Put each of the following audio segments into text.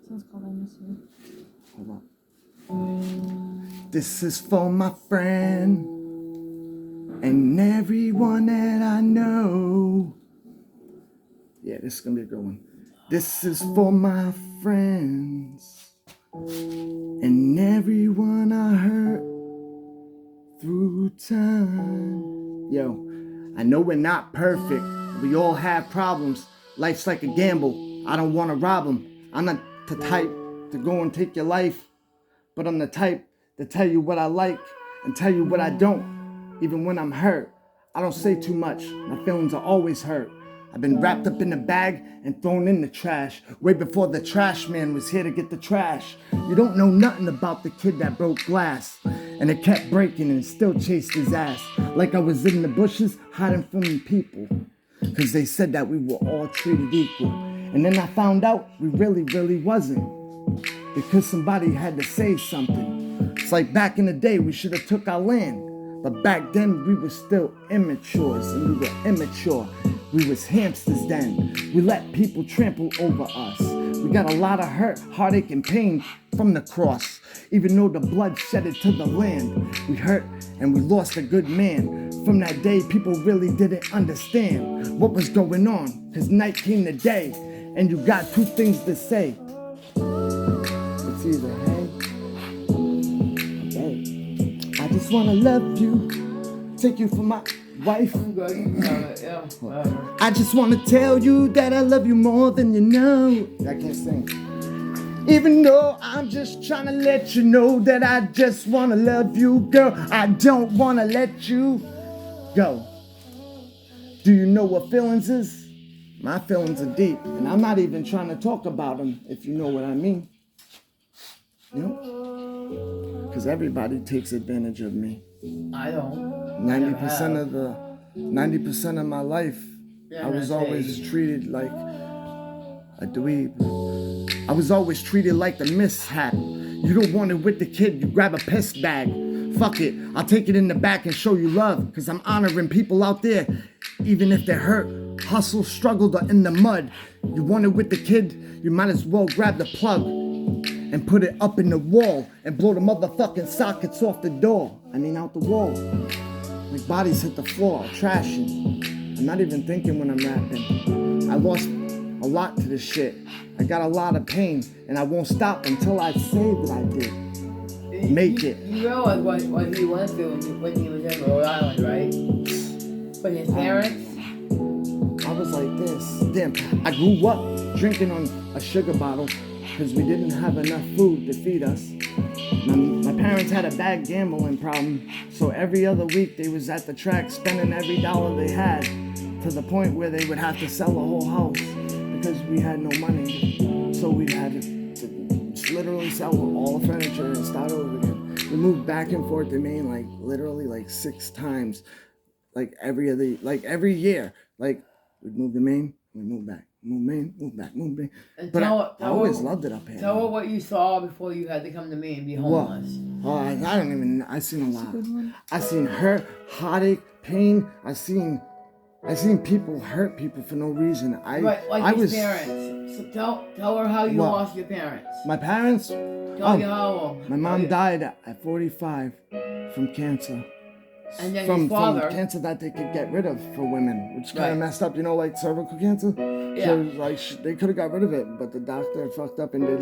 Sounds called I Miss You. Hold up. This is for my friend and everyone that I know. Yeah, this is gonna be a good one. This is for my friends and everyone I hurt through time. Yo, I know we're not perfect. We all have problems. Life's like a gamble. I don't want to rob them. I'm not the type to go and take your life, but I'm the type to tell you what I like and tell you what I don't, even when I'm hurt. I don't say too much. My feelings are always hurt. I've been wrapped up in a bag and thrown in the trash way before the trash man was here to get the trash. You don't know nothing about the kid that broke glass, and it kept breaking and still chased his ass like I was in the bushes hiding from the people, because they said that we were all treated equal. And then I found out we really wasn't, because somebody had to say something. It's like back in the day we should have took our land, but back then we were still immatures, and we were immature. We was hamsters then. We let people trample over us. We got a lot of hurt, heartache, and pain from the cross. Even though the blood shedded to the land, we hurt and we lost a good man. From that day, people really didn't understand what was going on, cause night came the day, and you got two things to say. It's either hey, hey. I just wanna love you, take you for my wife. I just wanna tell you that I love you more than you know. I can't sing. Even though I'm just trying to let you know that I just wanna love you, girl. I don't wanna let you go. Do you know what feelings is? My feelings are deep, and I'm not even trying to talk about them, if you know what I mean. You know? Because everybody takes advantage of me. I don't. 90% of my life, I was always treated like a dweeb. I was always treated like the mishap. You don't want it with the kid, you grab a piss bag. Fuck it, I'll take it in the back and show you love, cause I'm honoring people out there, even if they're hurt, hustle, struggled, or in the mud. You want it with the kid, you might as well grab the plug and put it up in the wall and blow the motherfucking sockets off the door. Out the wall. Like bodies hit the floor, trashing. I'm not even thinking when I'm rapping. I lost a lot to this shit. I got a lot of pain, and I won't stop until I say that I did. Make it. You realize what he went through when he was in Rhode Island, right? With his parents? I was like this. Damn, I grew up drinking on a sugar bottle because we didn't have enough food to feed us. My parents had a bad gambling problem, so every other week they was at the track spending every dollar they had, to the point where they would have to sell the whole house because we had no money. So we had to literally sell all the furniture and start over again. We moved back and forth to Maine literally 6 times, every year. We'd move to Maine, we'd move back. Move Maine, move back, move Maine. But I always loved it up here. Tell her what you saw before you had to come to me and be homeless. Oh, I seen a lot. I seen hurt, heartache, pain. I seen people hurt people for no reason. His parents. So tell her how you lost your parents. My parents? Tell her how. My mom died at 45 from cancer. And then from his father. From cancer that they could get rid of for women, which kind of messed up, like cervical cancer. Yeah. So they could have got rid of it, but the doctor fucked up and did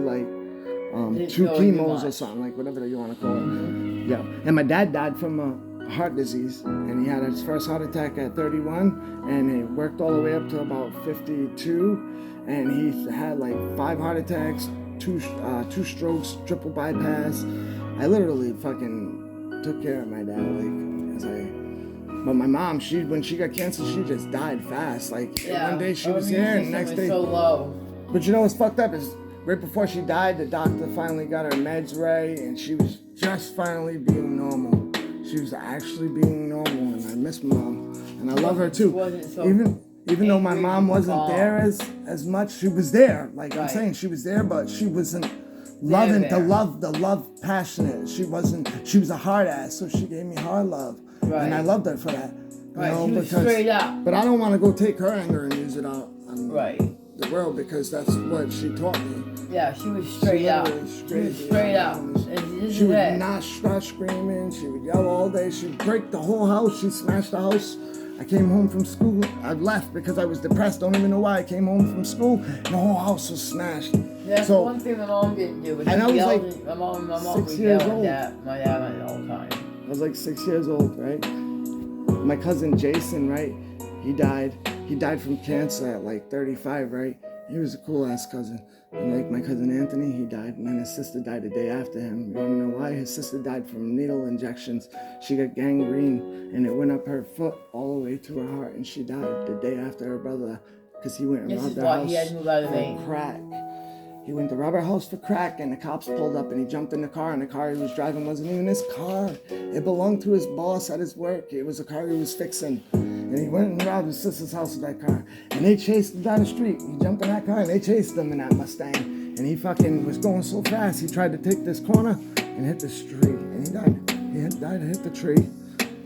2 chemos or something, whatever you want to call it. Mm-hmm. Yeah. And my dad died from heart disease, and he had his first heart attack at 31, and it worked all the way up to about 52, and he had 5 heart attacks, 2 strokes, triple bypass. I literally fucking took care of my dad, but my mom, when she got cancer, she just died fast. One day she was here, and the next day. So low. But you know what's fucked up is right before she died, the doctor finally got her meds right, and she was just finally being normal. She was actually being normal, and I miss Mom, and I love her too. Even though my mom wasn't there as much, she was there. I'm saying, she was there, but she wasn't loving the love passionate. She was a hard ass, so she gave me hard love. Right. And I loved her for that. She was straight up. But I don't want to go take her anger and use it out on the world, because that's what she taught me. Yeah, she was straight out. She was straight out. And this She is would it. not start screaming. She would yell all day. She'd break the whole house. She'd smash the house. I came home from school. I left because I was depressed. Don't even know why. I came home from school and the whole house was smashed. That's So- one thing my mom didn't do. But And I she was yelled like at, my mom 6 would years yell old. at my dad all the time. I was like 6 years old, right? My cousin Jason, right? He died. He died from cancer at like 35, right? He was a cool ass cousin. And like my cousin Anthony, he died, and then his sister died the day after him. You wanna know why? His sister died from needle injections. She got gangrene, and it went up her foot all the way to her heart, and she died the day after her brother, because he went and This robbed is their why house he had to move out of Maine. for crack. He went to rob her house for crack, and the cops pulled up, and he jumped in the car, and the car he was driving wasn't even his car. It belonged to his boss at his work. It was a car he was fixing. And he went and robbed his sister's house with that car. And they chased him down the street. He jumped in that car, and they chased him in that Mustang. And he fucking was going so fast, he tried to take this corner and hit this tree. And he died. Died and hit the tree.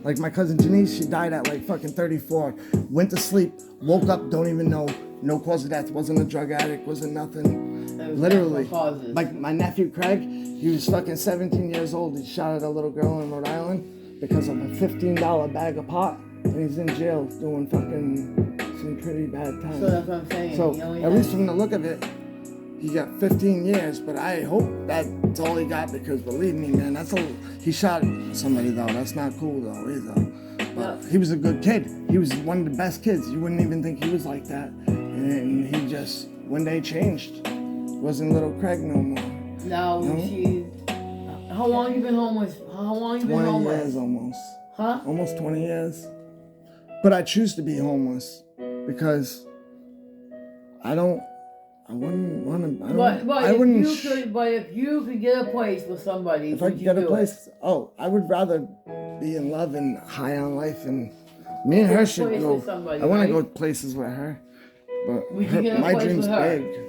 Like my cousin Janice, she died at like fucking 34. Went to sleep, woke up, don't even know. No cause of death. Wasn't a drug addict, wasn't nothing. There was Literally. natural causes. Like my nephew Craig, he was fucking 17 years old. He shot at a little girl in Rhode Island because of a $15 bag of pot. And he's in jail doing fucking some pretty bad time. So that's what I'm saying. So He only at had- least from the look of it, he got 15 years. But I hope that's all he got, because believe me, man, he shot somebody though. That's not cool though either. But he was a good kid. He was one of the best kids. You wouldn't even think he was like that. And he just one day changed. Wasn't little Craig no more. Now No. she. How long you been homeless? How long you been 20 homeless? years almost. Huh? Almost 20 years. But I choose to be homeless because I wouldn't want to. But if you could get a place with somebody, If I would could you get a do place, I would rather be in love and high on life, and me and her should place go. with somebody, I want to right? go places with her, but Would you get a my place dream's with her? big.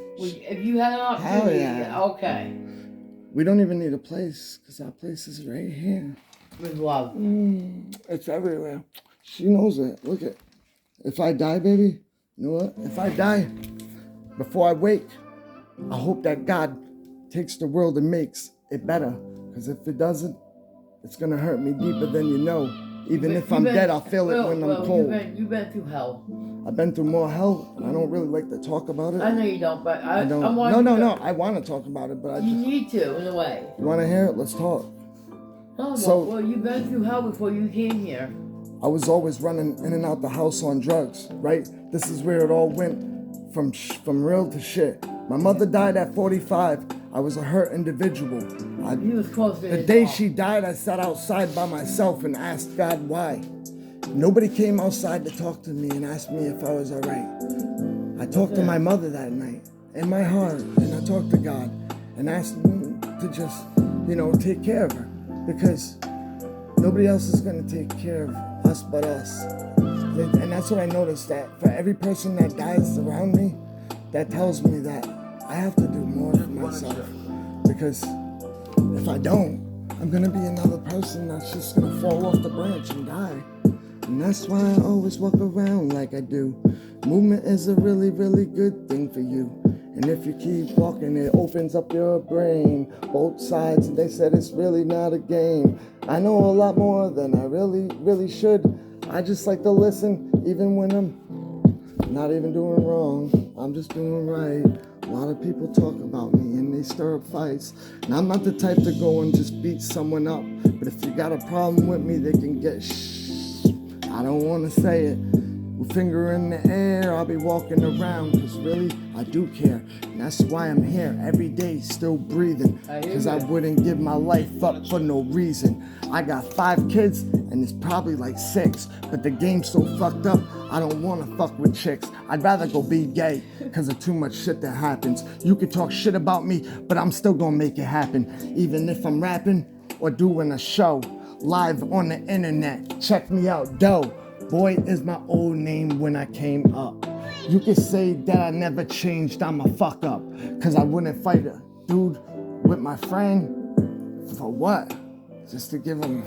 If you had an opportunity, yeah. okay, We don't even need a place because our place is right here. with love. It's everywhere. She knows it. Look at. If I die, baby, you know what? If I die before I wake, I hope that God takes the world and makes it better. Because if it doesn't, it's gonna hurt me deeper than you know. Even if I'm dead, I'll feel it when I'm cold. You've been through hell. I've been through more hell, and I don't really like to talk about it. I know you don't, but I don't. I'm wanting No. to- I want to talk about it, but I You just. need to, in a way. You want to hear it? Let's talk. Oh, So- well, you've been through hell before you came here. I was always running in and out the house on drugs, right? This is where it all went from real to shit. My mother died at 45. I was a hurt individual. You was close to The his day mom. she died, I sat outside by myself and asked God why. Nobody came outside to talk to me and ask me if I was all right. I talked to my mother that night in my heart, and I talked to God and asked him to just, take care of her, because nobody else is going to take care of us but us. And that's what I noticed, that for every person that dies around me, that tells me that I have to do more for myself. Because if I don't, I'm going to be another person that's just going to fall off the branch and die. And that's why I always walk around like I do. Movement is a really, really good thing for you. And if you keep walking, it opens up your brain. Both sides, they said it's really not a game. I know a lot more than I really, really should. I just like to listen, even when I'm not even doing wrong. I'm just doing right. A lot of people talk about me and they stir up fights. And I'm not the type to go and just beat someone up. But if you got a problem with me, they can get I don't want to say it. With finger in the air, I'll be walking around, cause really, I do care. And that's why I'm here every day, still breathing. Cause I wouldn't give my life up for no reason. I got 5 kids, and it's probably like 6. But the game's so fucked up, I don't wanna fuck with chicks. I'd rather go be gay, cause of too much shit that happens. You can talk shit about me, but I'm still gonna make it happen. Even if I'm rapping or doing a show live on the internet. Check me out, Doe. Boy is my old name when I came up. You can say that I never changed, I'm a fuck up. Cause I wouldn't fight a dude with my friend for what? Just to give him.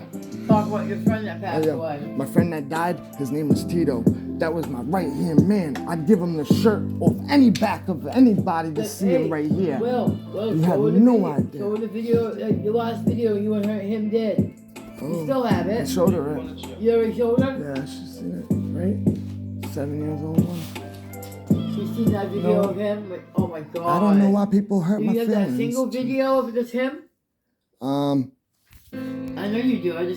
Talk about your friend that passed away. My friend that died, his name was Tito. that was my right hand man. I'd give him the shirt off any back of anybody to see him right here. Well, You have no idea. Show the video, the last video you and him did. You still have I it. showed her it. You already showed her? Yeah, she's seen it, right? 7 years old one. She's seen that video No. of him? Oh my god. I don't know why people hurt Do my you have feelings. that single video of just him? Um, I know you do. I just